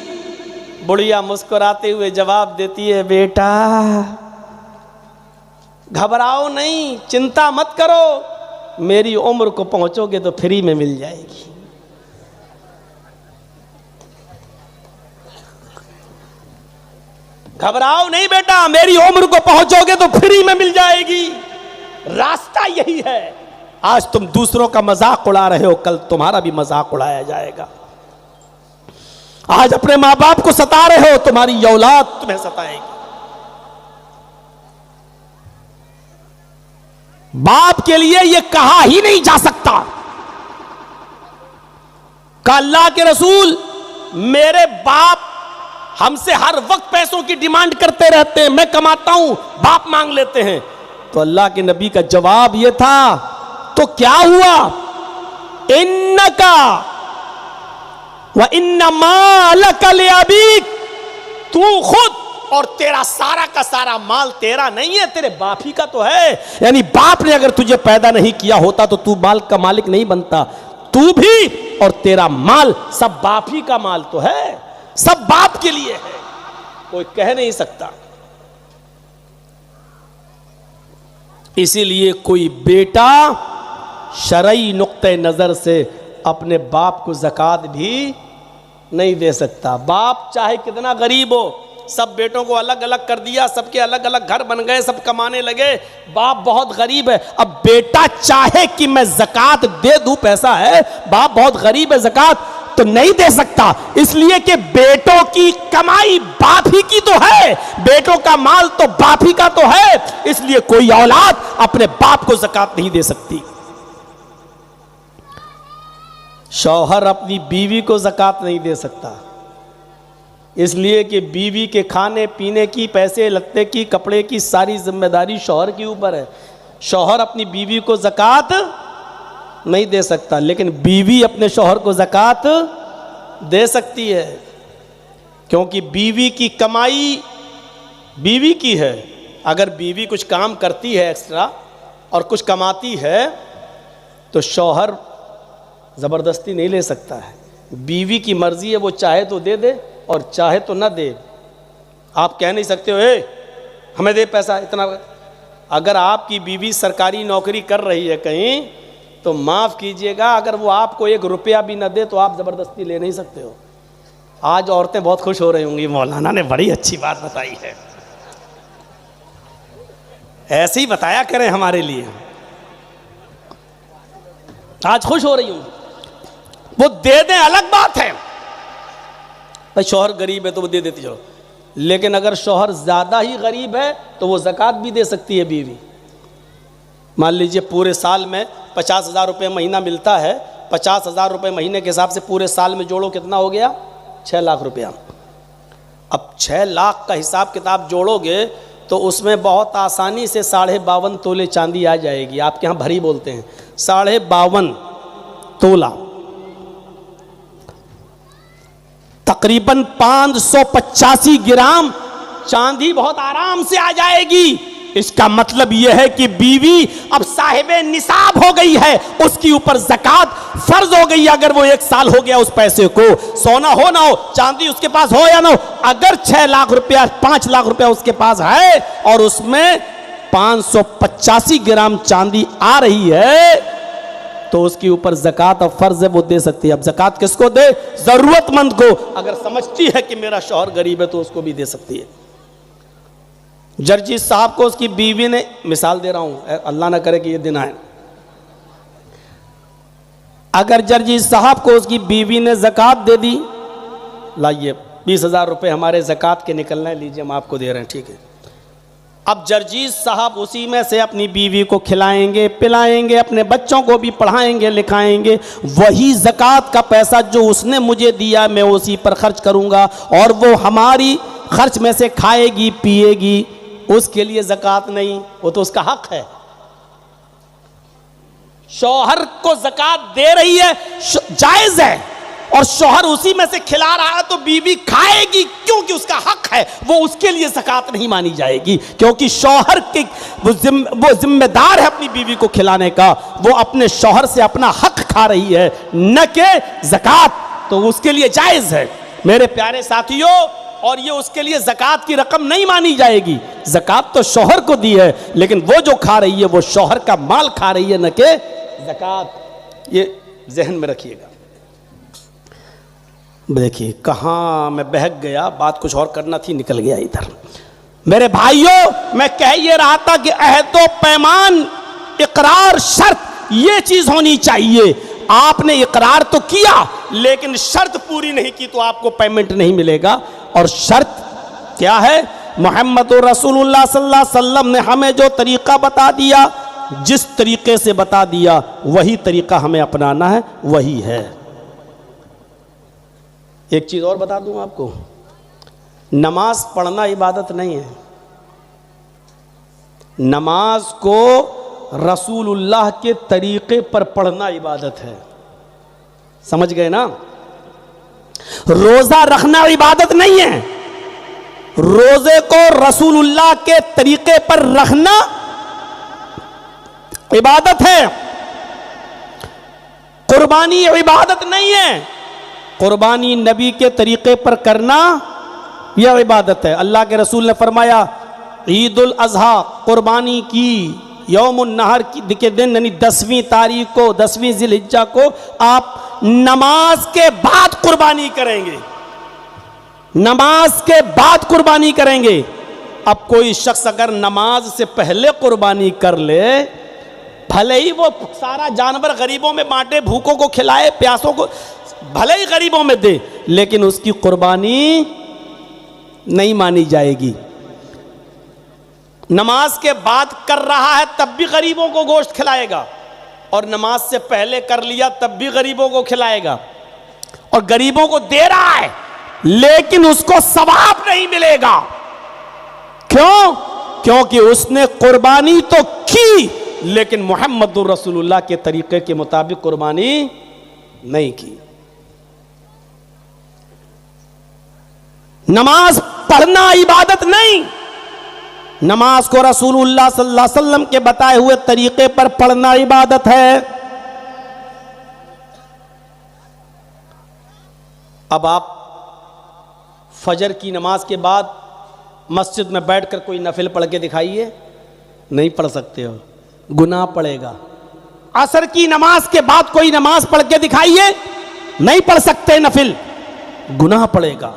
बुढ़िया मुस्कुराते हुए जवाब देती है, बेटा घबराओ नहीं, चिंता मत करो, मेरी उम्र को पहुंचोगे तो फ्री में मिल जाएगी। घबराओ नहीं बेटा, मेरी उम्र को पहुंचोगे तो फ्री में मिल जाएगी। रास्ता यही है। आज तुम दूसरों का मजाक उड़ा रहे हो, कल तुम्हारा भी मजाक उड़ाया जाएगा। आज अपने मां बाप को सता रहे हो, तुम्हारी औलाद तुम्हें सताएगी। बाप के लिए यह कहा ही नहीं जा सकता कि अल्लाह के रसूल, मेरे बाप हमसे हर वक्त पैसों की डिमांड करते रहते हैं, मैं कमाता हूं, बाप मांग लेते हैं। तो अल्लाह के नबी का जवाब यह था, तो क्या हुआ? इन्नका व इन्नमा लका लिअबीक, तू खुद और तेरा सारा का सारा माल तेरा नहीं है, तेरे बाप ही का तो है। यानी बाप ने अगर तुझे पैदा नहीं किया होता तो तू माल का मालिक नहीं बनता। तू भी और तेरा माल सब बाप ही का माल तो है, सब बाप के लिए है, कोई कह नहीं सकता। इसीलिए कोई बेटा शरई नुक्ते नजर से अपने बाप को ज़कात भी नहीं दे सकता। बाप चाहे कितना गरीब हो, सब बेटों को अलग अलग कर दिया, सबके अलग अलग घर बन गए, सब कमाने लगे, बाप बहुत गरीब है। अब बेटा चाहे कि मैं ज़कात दे दूं, पैसा है, बाप बहुत गरीब है, ज़कात तो नहीं दे सकता, इसलिए कि बेटों की कमाई बाप ही की तो है, बेटों का माल तो बाप ही का तो है। इसलिए कोई औलाद अपने बाप को ज़कात नहीं दे सकती। शौहर अपनी बीवी को ज़कात नहीं दे सकता, इसलिए कि बीवी के खाने पीने की, पैसे लत्ते की, कपड़े की सारी जिम्मेदारी शौहर के ऊपर है। शौहर अपनी बीवी को ज़कात नहीं दे सकता, लेकिन बीवी अपने शौहर को ज़कात दे सकती है, क्योंकि बीवी की कमाई बीवी की है। अगर बीवी कुछ काम करती है एक्स्ट्रा और कुछ कमाती है तो शौहर ज़बरदस्ती नहीं ले सकता है। बीवी की मर्जी है, वो चाहे तो दे दे और चाहे तो ना दे। आप कह नहीं सकते हो, हमें दे पैसा इतना। अगर आपकी बीवी सरकारी नौकरी कर रही है कहीं, तो माफ़ कीजिएगा, अगर वो आपको 1 रुपया भी ना दे तो आप ज़बरदस्ती ले नहीं सकते हो। आज औरतें बहुत खुश हो रही होंगी, मौलाना ने बड़ी अच्छी बात बताई है। ऐसे ही बताया करें हमारे लिए। आज खुश हो रही हूं, वो दे दें अलग बात है, भाई शौहर गरीब है तो वो दे देती चलो, लेकिन अगर शौहर ज़्यादा ही गरीब है तो वो ज़कात भी दे सकती है बीवी। मान लीजिए पूरे साल में 50,000 रुपये महीना मिलता है, 50,000 रुपये महीने के हिसाब से पूरे साल में जोड़ो कितना हो गया, 6 लाख रुपया। अब 6 लाख का हिसाब किताब जोड़ोगे तो उसमें बहुत आसानी से 52.5 तोले चांदी आ जाएगी। आपके यहाँ भरी बोलते हैं, 52.5 तोला, तकरीबन 585 ग्राम चांदी बहुत आराम से आ जाएगी। इसका मतलब यह है कि बीवी अब साहिबे निसाब हो गई है, उसके ऊपर ज़कात फर्ज हो गई। अगर वो 1 साल हो गया उस पैसे को, सोना हो ना हो, चांदी उसके पास हो या ना हो, अगर 6 लाख रुपया 5 लाख रुपया उसके पास है और उसमें 585 ग्राम चांदी आ रही है तो उसके ऊपर ज़कात अब फर्ज है, वो दे सकती है। अब ज़कात किसको दे? ज़रूरतमंद को। अगर समझती है कि मेरा शौहर गरीब है तो उसको भी दे सकती है। जर्जी साहब को उसकी बीवी ने, मिसाल दे रहा हूं, अल्लाह ना करे कि ये दिन आए, अगर जर्जी साहब को उसकी बीवी ने ज़कात दे दी, लाइए 20,000 रुपये हमारे ज़कात के निकलना है, लीजिए हम आपको दे रहे हैं, ठीक है। अब जर्जीज साहब उसी में से अपनी बीवी को खिलाएंगे पिलाएंगे, अपने बच्चों को भी पढ़ाएंगे लिखाएंगे, वही ज़कात का पैसा जो उसने मुझे दिया मैं उसी पर खर्च करूंगा और वो हमारी खर्च में से खाएगी पिएगी, उसके लिए ज़कात नहीं, वो तो उसका हक है। शौहर को ज़कात दे रही है, जायज़ है, और शौहर उसी में से खिला रहा है तो बीवी खाएगी क्योंकि उसका हक है, वो उसके लिए ज़कात नहीं मानी जाएगी, क्योंकि शौहर के वो जिम्मेदार है अपनी बीवी को खिलाने का, वो अपने शौहर से अपना हक खा रही है, न कि ज़कात, तो उसके लिए जायज़ है। मेरे प्यारे साथियों, और ये उसके लिए ज़कात की रकम नहीं मानी जाएगी। ज़कात तो शौहर को दी है, लेकिन वो जो खा रही है वो शौहर का माल खा रही है, न कि ज़कात। ये जहन में रखिएगा। देखिए कहाँ मैं बहक गया, बात कुछ और करना थी, निकल गया इधर। मेरे भाइयों, मैं कह ये रहा था कि अहदो पैमान, इकरार, शर्त, ये चीज होनी चाहिए। आपने इकरार तो किया लेकिन शर्त पूरी नहीं की तो आपको पेमेंट नहीं मिलेगा। और शर्त क्या है? मोहम्मद रसूलुल्लाह सल्लल्लाहु अलैहि वसल्लम ने हमें जो तरीका बता दिया, जिस तरीके से बता दिया वही तरीका हमें अपनाना है, वही है। एक चीज और बता दूं आपको, नमाज पढ़ना इबादत नहीं है। नमाज को रसूलुल्लाह के तरीके पर पढ़ना इबादत है। समझ गए ना? रोजा रखना इबादत नहीं है, रोजे को रसूलुल्लाह के तरीके पर रखना इबादत है। कुर्बानी इबादत नहीं है, कुर्बानी नबी के तरीके पर करना यह इबादत है। अल्लाह के रसूल ने फरमाया, ईद उल अज़हा कुर्बानी की यौमुन नहर के दिन, यानी 10वीं तारीख को, 10वीं ज़िलहिज्जा को आप नमाज के बाद कुर्बानी करेंगे, नमाज के बाद कुर्बानी करेंगे। अब कोई शख्स अगर नमाज से पहले कुर्बानी कर ले, भले ही वो सारा जानवर गरीबों में बांटे, भूखों को खिलाए, प्यासों को भले ही गरीबों में दे, लेकिन उसकी कुर्बानी नहीं मानी जाएगी। नमाज के बाद कर रहा है तब भी गरीबों को गोश्त खिलाएगा, और नमाज से पहले कर लिया तब भी गरीबों को खिलाएगा, और गरीबों को दे रहा है लेकिन उसको सवाब नहीं मिलेगा। क्यों? क्योंकि उसने कुर्बानी तो की लेकिन मुहम्मदुर रसूलुल्लाह के तरीके के मुताबिक कुर्बानी नहीं की। नमाज पढ़ना इबादत नहीं, नमाज को रसूलुल्लाह सल्लल्लाहु अलैहि वसल्लम के बताए हुए तरीके पर पढ़ना इबादत है। अब आप फजर की नमाज के बाद मस्जिद में बैठकर कोई नफिल पढ़ के दिखाइए, नहीं पढ़ सकते हो, गुनाह पड़ेगा। असर की नमाज के बाद कोई नमाज पढ़ के दिखाइए, नहीं पढ़ सकते नफिल, गुनाह पड़ेगा।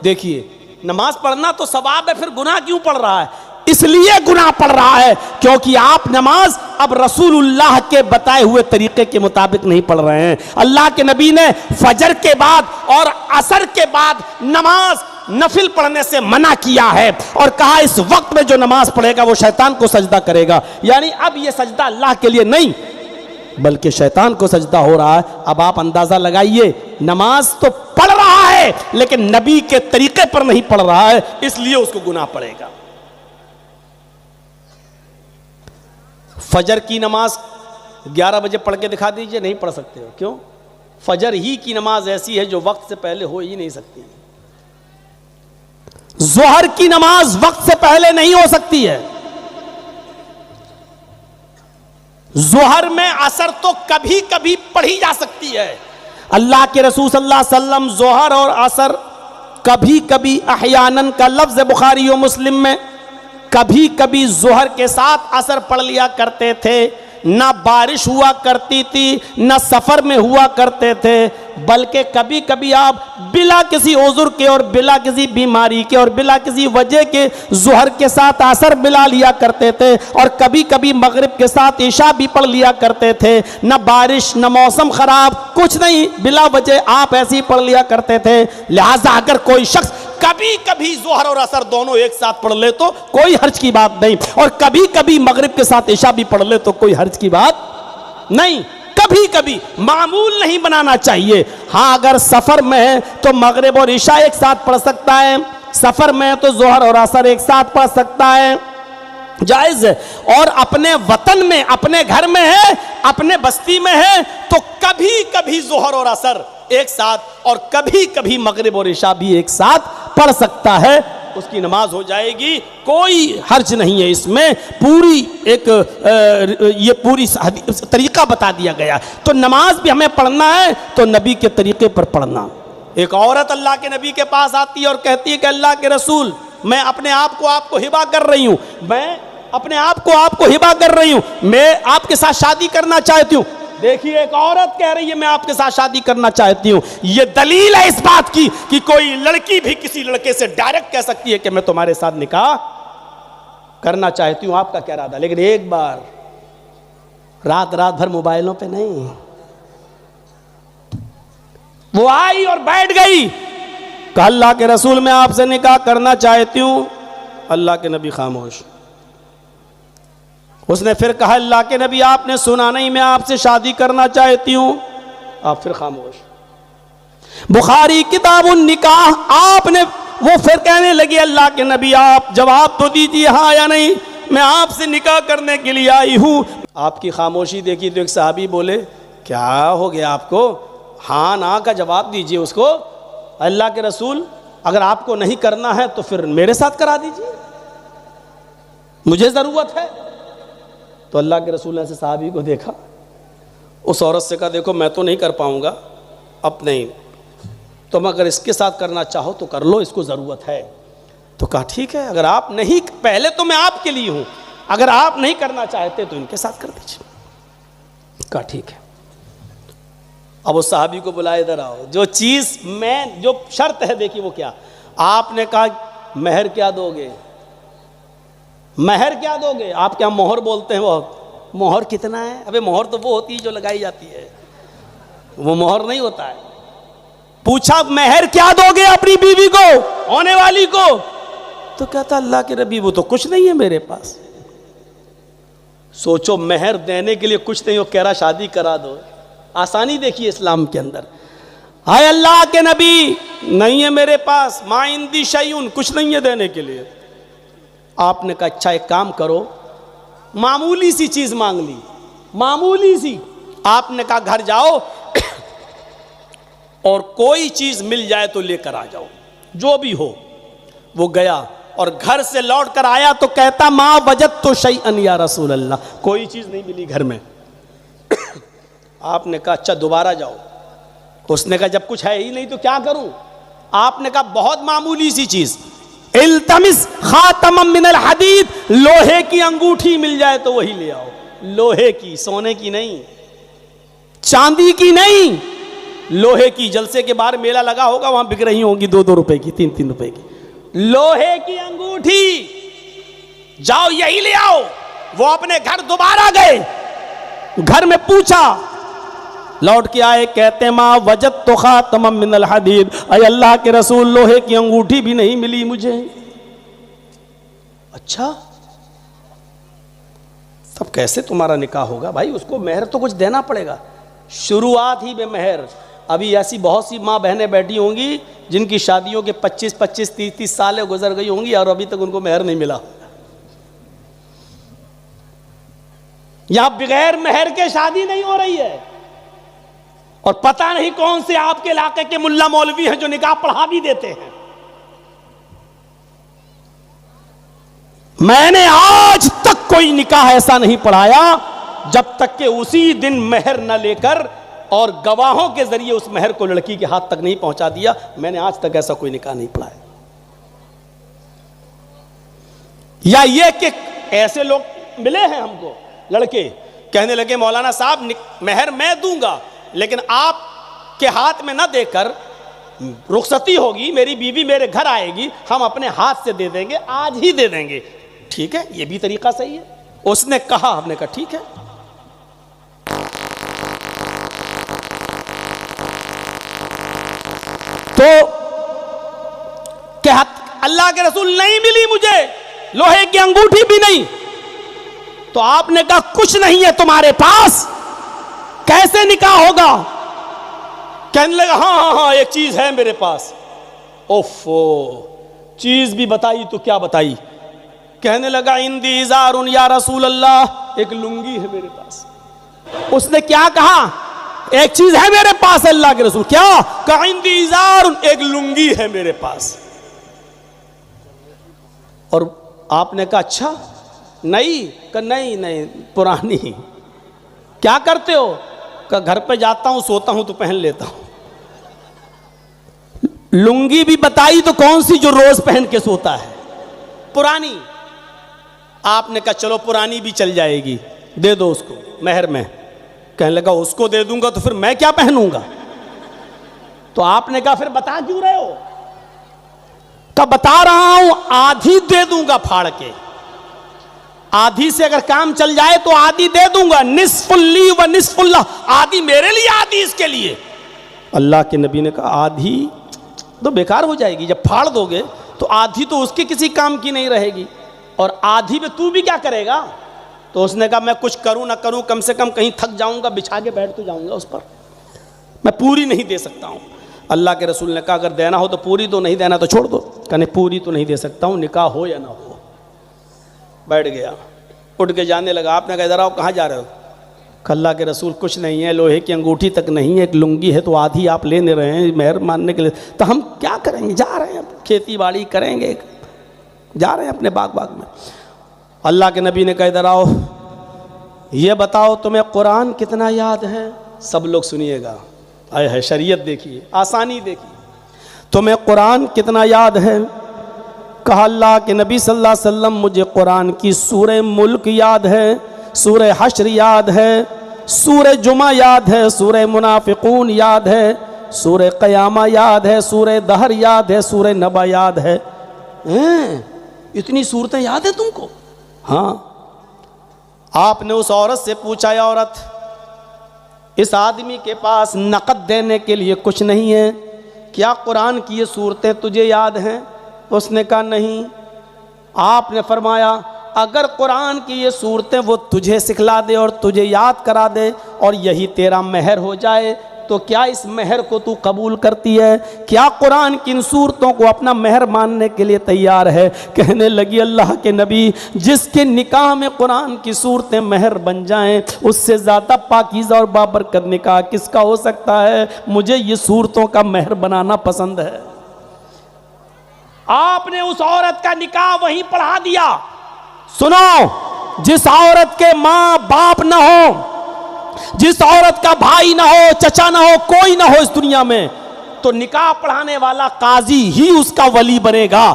देखिए, नमाज पढ़ना तो सवाब है, फिर गुनाह क्यों पड़ रहा है? इसलिए गुनाह पड़ रहा है क्योंकि आप नमाज अब रसूलुल्लाह के बताए हुए तरीके के मुताबिक नहीं पढ़ रहे हैं। अल्लाह के नबी ने फजर के बाद और असर के बाद नमाज नफिल पढ़ने से मना किया है और कहा इस वक्त में जो नमाज पढ़ेगा वो शैतान को सजदा करेगा। यानी अब ये सजदा अल्लाह के लिए नहीं बल्कि शैतान को सजदा हो रहा है। अब आप अंदाजा लगाइए, नमाज तो पढ़ रहा है लेकिन नबी के तरीके पर नहीं पढ़ रहा है, इसलिए उसको गुनाह पड़ेगा। फजर की नमाज 11 बजे पढ़ के दिखा दीजिए, नहीं पढ़ सकते हो। क्यों? फजर ही की नमाज ऐसी है जो वक्त से पहले हो ही नहीं सकती। जोहर की नमाज वक्त से पहले नहीं हो सकती है। जोहर में असर तो कभी कभी पढ़ी जा सकती है। अल्लाह के रसूल सल्लल्लाहु अलैहि वसल्लम जोहर और असर कभी कभी अहयानन का लफ्ज बुखारी और मुस्लिम में कभी कभी जोहर के साथ असर पढ़ लिया करते थे। ना बारिश हुआ करती थी ना सफर में हुआ करते थे, बल्कि कभी कभी आप बिला किसी उज़ुर के और बिला किसी बीमारी के और बिला किसी वजह के जोहर के साथ असर मिला लिया करते थे और कभी कभी मगरिब के साथ ईशा भी पढ़ लिया करते थे। न बारिश न मौसम खराब, कुछ नहीं, बिला वजह आप ऐसे ही पढ़ लिया करते थे। लिहाजा अगर कोई शख्स कभी कभी जोहर और असर दोनों एक साथ पढ़ ले तो कोई हर्ज की बात नहीं, और कभी कभी मगरिब के साथ ईशा भी पढ़ ले तो कोई हर्ज की बात नहीं। कभी कभी मामूल नहीं बनाना चाहिए। हाँ, अगर सफर में है तो मगरिब और ईशा एक साथ पढ़ सकता है, सफर में है तो जोहर और असर एक साथ पढ़ सकता है, जायज है। और अपने वतन में, अपने घर में है, अपने बस्ती में है तो कभी कभी जोहर और असर एक साथ और कभी कभी मगरिब और ईशा भी एक साथ पढ़ सकता है, उसकी नमाज हो जाएगी, कोई हर्ज नहीं है इसमें। पूरी एक ये पूरी तरीका बता दिया गया। तो नमाज भी हमें पढ़ना है तो नबी के तरीके पर पढ़ना। एक औरत अल्लाह के नबी के पास आती है और कहती है कि अल्लाह के रसूल, मैं अपने आप को आपको हिबा कर रही हूँ, मैं अपने आप को आपको हिबा कर रही हूँ, मैं आपके साथ शादी करना चाहती हूँ। देखिए, एक औरत कह रही है मैं आपके साथ शादी करना चाहती हूँ। ये दलील है इस बात की कि कोई लड़की भी किसी लड़के से डायरेक्ट कह सकती है कि मैं तुम्हारे साथ निकाह करना चाहती हूँ, आपका क्या इरादा। लेकिन एक बार रात भर मोबाइलों पे नहीं, वो आई और बैठ गई, कहा अल्लाह के रसूल मैं आपसे निकाह करना चाहती हूँ। अल्लाह के नबी खामोश। उसने फिर कहा अल्लाह के नबी आपने सुना नहीं, मैं आपसे शादी करना चाहती हूं। आप फिर खामोश। बुखारी किताबुन निकाह, आपने, वो फिर कहने लगी अल्लाह के नबी आप जवाब तो दीजिए हाँ या नहीं, मैं आपसे निकाह करने के लिए आई हूं। आपकी खामोशी देखी तो एक सहाबी बोले क्या हो गया आपको, हाँ ना का जवाब दीजिए उसको। अल्लाह के रसूल अगर आपको नहीं करना है तो फिर मेरे साथ करा दीजिए, मुझे जरूरत है। तो अल्लाह के रसूल ने ऐसे सहाबी को देखा, उस औरत से कहा देखो मैं तो नहीं कर पाऊंगा, अब नहीं, तुम अगर इसके साथ करना चाहो तो कर लो, इसको ज़रूरत है। तो कहा ठीक है, अगर आप नहीं, पहले तो मैं आपके लिए हूँ, अगर आप नहीं करना चाहते तो इनके साथ कर दीजिए। कहा ठीक है। अब उस सहाबी को बुलाए, इधर आओ, जो चीज़ में जो शर्त है देखिए वो क्या। आपने कहा महर क्या दोगे, महर क्या दोगे, आप क्या मोहर बोलते हैं, वो मोहर कितना है। अबे मोहर तो वो होती है जो लगाई जाती है, वो मोहर नहीं होता है। पूछा महर क्या दोगे अपनी बीवी को, होने वाली को, तो कहता अल्लाह के नबी वो तो कुछ नहीं है मेरे पास। सोचो, महर देने के लिए कुछ नहीं हो, कह रहा शादी करा दो। आसानी देखिए इस्लाम के अंदर। हाय अल्लाह के नबी नहीं है मेरे पास, मा इंदी शैउन, कुछ नहीं है देने के लिए। आपने कहा अच्छा एक काम करो, मामूली सी चीज मांग ली, मामूली सी। आपने कहा घर जाओ और कोई चीज मिल जाए तो लेकर आ जाओ, जो भी हो। वो गया और घर से लौट कर आया तो कहता माँ वजद तो शैअन या रसूल अल्लाह, कोई चीज नहीं मिली घर में। आपने कहा अच्छा दोबारा जाओ। उसने कहा जब कुछ है ही नहीं तो क्या करूं। आपने कहा बहुत मामूली सी चीज, इल्तमिस खातमम मिनल हदीद, लोहे की अंगूठी मिल जाए तो वही ले आओ, लोहे की, सोने की नहीं, चांदी की नहीं, लोहे की। जलसे के बाहर मेला लगा होगा, वहां बिक रही होंगी 2-2 रुपए की, 3-3 रुपए की, लोहे की अंगूठी जाओ यही ले आओ। वो अपने घर दोबारा गए, घर में पूछा, लौट के आए, कहते मां वजद तो खातम मिनल हदीद, अय अल्लाह के रसूल लोहे की अंगूठी भी नहीं मिली मुझे। अच्छा, तब कैसे तुम्हारा निकाह होगा? भाई उसको मेहर तो कुछ देना पड़ेगा, शुरुआत ही में मेहर। अभी ऐसी बहुत सी माँ बहनें बैठी होंगी जिनकी शादियों के 25-25, 30-30 सालें गुजर गई होंगी और अभी तक उनको मेहर नहीं मिला। यहां बगैर मेहर के शादी नहीं हो रही है, और पता नहीं कौन से आपके इलाके के मुल्ला मौलवी हैं जो निकाह पढ़ा भी देते हैं। मैंने आज तक कोई निकाह ऐसा नहीं पढ़ाया जब तक कि उसी दिन मेहर न लेकर और गवाहों के जरिए उस मेहर को लड़की के हाथ तक नहीं पहुंचा दिया। मैंने आज तक ऐसा कोई निकाह नहीं पढ़ाया। या ये कि ऐसे लोग मिले हैं हमको, लड़के कहने लगे मौलाना साहब मेहर मैं दूंगा, लेकिन आप के हाथ में ना देकर रुखसती होगी, मेरी बीवी मेरे घर आएगी, हम अपने हाथ से दे देंगे, आज ही दे देंगे। ठीक है, ये भी तरीका सही है। उसने कहा, हमने कहा ठीक है। तो क्या अल्लाह के रसूल नहीं मिली मुझे, लोहे की अंगूठी भी नहीं। तो आपने कहा कुछ नहीं है तुम्हारे पास, कैसे निकाह होगा? कहने लगा हाँ एक चीज है मेरे पास। ओफो, चीज भी बताई तो क्या बताई? कहने लगा इंदी इज़ारुन या रसूल अल्लाह, एक लुंगी है मेरे पास। उसने क्या कहा? एक चीज है मेरे पास अल्लाह के रसूल। क्या कहा? इंदी इज़ारुन, एक लुंगी है मेरे पास। और आपने कहा अच्छा नहीं? कहा नहीं नहीं पुरानी। क्या करते हो? कहा घर पे जाता हूं, सोता हूं तो पहन लेता हूं। लुंगी भी बताई तो कौन सी जो रोज पहन के सोता है? पुरानी। आपने कहा चलो पुरानी भी चल जाएगी, दे दो उसको मेहर में। कहने लगा उसको दे दूंगा तो फिर मैं क्या पहनूंगा? तो आपने कहा फिर बता क्यों रहे हो? कहा बता रहा हूं आधी दे दूंगा फाड़ के, आधी से अगर काम चल जाए तो आधी दे दूंगा, निस्फुल्ली व निस्फुल्ला, आधी मेरे लिए आधी इसके लिए। अल्लाह के नबी ने कहा आधी तो बेकार हो जाएगी, जब फाड़ दोगे तो आधी तो उसके किसी काम की नहीं रहेगी, और आधी में तू भी क्या करेगा? तो उसने कहा मैं कुछ करूं ना करूं, कम से कम कहीं थक जाऊंगा, बिछा के बैठ तो जाऊंगा उस पर, मैं पूरी नहीं दे सकता हूं। अल्लाह के रसूल ने कहा अगर देना हो तो पूरी दो, नहीं देना तो छोड़ दो। कहने पूरी तो नहीं दे सकता हूं, निकाह हो या ना हो। बैठ गया, उठ के जाने लगा। आपने कहा इधर आओ, कहाँ जा रहे हो? अल्लाह के रसूल कुछ नहीं है, लोहे की अंगूठी तक नहीं है, एक लुंगी है, तो आधी आप लेने रहे हैं मेहर मानने के लिए, तो हम क्या करेंगे? जा रहे हैं खेती बाड़ी करेंगे, जा रहे हैं अपने बाग में। अल्लाह के नबी ने कहा इधर आओ, ये बताओ तुम्हें कुरान कितना याद है? सब लोग सुनिएगा, आए है शरीयत देखिए, आसानी देखिए। तुम्हें कुरान कितना याद है? कहा अल्लाह के नबी सल्लल्लाहु अलैहि वसल्लम मुझे कुरान की सूरह मुल्क याद है, सूरह हश्र याद है, सूरह जुमा याद है, सूरह मुनाफिकून याद है, सूरह क़यामा याद है, सूरह दहर याद है, सूरह नबा याद है। इतनी सूरतें याद है तुमको? हाँ। आपने उस औरत से पूछा, या औरत इस आदमी के पास नकद देने के लिए कुछ नहीं है, क्या कुरान की ये सूरतें तुझे याद हैं? उसने कहा नहीं। आपने फरमाया अगर कुरान की ये सूरतें वो तुझे सिखला दे और तुझे याद करा दे और यही तेरा मेहर हो जाए, तो क्या इस मेहर को तू कबूल करती है? क्या कुरान की इन सूरतों को अपना मेहर मानने के लिए तैयार है? कहने लगी अल्लाह के नबी, जिसके निकाह में कुरान की सूरतें मेहर बन जाएं, उससे ज़्यादा पाकीज़ा और बाबरकत निकाह किसका हो सकता है? मुझे ये सूरतों का मेहर बनाना पसंद है। आपने उस औरत का निकाह वहीं पढ़ा दिया। सुनो, जिस औरत के माँ बाप ना हो, जिस औरत का भाई ना हो, चचा ना हो, कोई ना हो इस दुनिया में, तो निकाह पढ़ाने वाला काजी ही उसका वली बनेगा।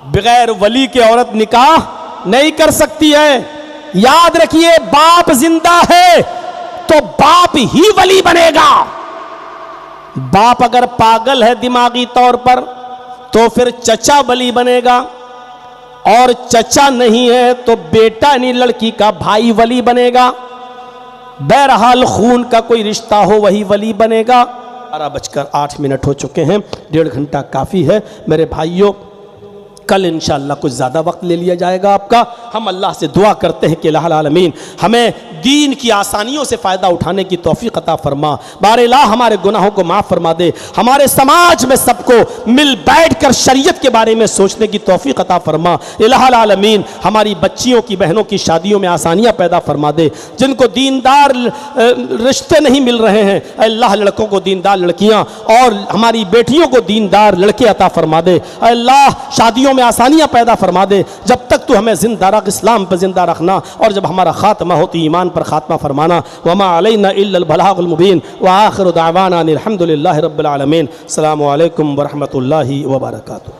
बगैर वली के औरत निकाह नहीं कर सकती है। याद रखिए, बाप जिंदा है तो बाप ही वली बनेगा। बाप अगर पागल है दिमागी तौर पर तो फिर चचा वली बनेगा, और चचा नहीं है तो बेटा नहीं, लड़की का भाई वली बनेगा। बहरहाल खून का कोई रिश्ता हो वही वली बनेगा। 12:08 हो चुके हैं, 1.5 घंटा काफ़ी है मेरे भाइयों। कल इंशाअल्लाह कुछ ज़्यादा वक्त ले लिया जाएगा आपका। हम अल्लाह से दुआ करते हैं कि अल्लाह आलमीन हमें दीन की आसानियों से फ़ायदा उठाने की तौफीक अता फरमा। बारेला हमारे गुनाहों को माफ़ फरमा दे। हमारे समाज में सबको मिल बैठ कर शरीयत के बारे में सोचने की तौफीक अता फरमा। अल्लाह आलमीन हमारी बच्चियों की, बहनों की शादियों में आसानियाँ पैदा फरमा दे। जिनको दीनदार रिश्ते नहीं मिल रहे हैं, अल्लाह लड़कों को दीनदार लड़कियाँ और हमारी बेटियों को दीनदार लड़के अता फरमा दे। अल्लाह शादियों में आसानियाँ पैदा फरमा दे। जब तक तू हमें जिंदा रख, इस्लाम पर जिंदा रखना, और जब हमारा खात्मा हो तो ईमान पर खात्मा फरमाना। वमा अलैना इल्लल बलागुल मुबीन व आखिरु दावाना अनिल हम्दुलिल्लाहि रब्बिल आलमीन। अस्सलामु अलैकुम व रहमतुल्लाहि व बरकातुहू।